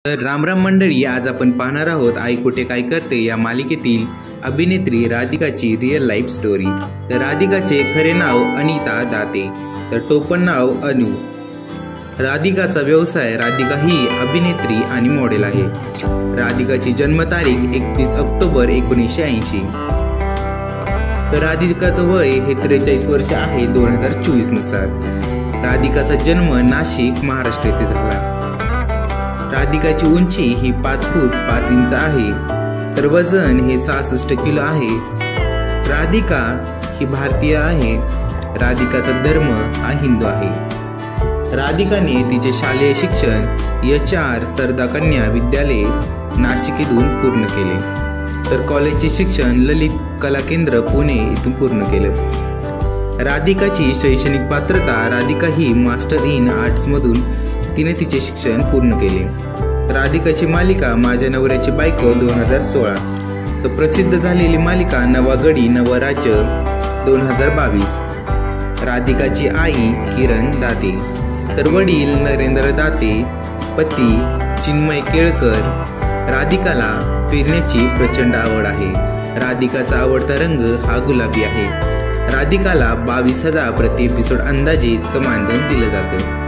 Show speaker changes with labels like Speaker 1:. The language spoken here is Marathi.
Speaker 1: तर रामराम मंडळी, आज आपण पाहणार आहोत आई कुठे काय करते या मालिकेतील अभिनेत्री राधिकाची रिअल लाईफ स्टोरी। तर राधिकाचे खरे नाव अनिता दाते, तर टोपण नाव अनु। राधिकाचा व्यवसाय, राधिका ही अभिनेत्री आणि मॉडेल आहे। राधिकाची जन्मतारीख 31 ऑक्टोबर 1980। तर राधिकाचं वय हे 43 वर्ष आहे 2024 नुसार। राधिकाचा जन्म नाशिक, महाराष्ट्र येथे झाला। राधिकाची उंची ही 5 फूट 5 इंच आहे, तर वजन हे 66 किलो आहे। राधिका ही भारतीय आहे। राधिकाचा धर्म हा हिंदू आहे। राधिकाने तिचे शालेय शिक्षण HR सरदा कन्या विद्यालय नाशिक येथून पूर्ण केले, तर कॉलेजचे शिक्षण ललित कला केंद्र पुणे येथून पूर्ण केले। राधिकाची शैक्षणिक पात्रता, राधिका ही मास्टर इन आर्ट्स मधून तिने तिचे शिक्षण पूर्ण केले। राधिकाची मालिका माझ्या नवऱ्याची बायको 2016, तर प्रसिद्ध झालेली मालिका नवा गडी नवा राज्य 2022। राधिकाची आई किरण दाते, तर वडील नरेंद्र दाते, पती चिन्मय केळकर। राधिकाला फिरण्याची प्रचंड आवड आहे। राधिकाचा आवडता रंग हा गुलाबी आहे। राधिकाला 22,000 प्रति एपिसोड अंदाजे इतकं मानधन दिलं जातं।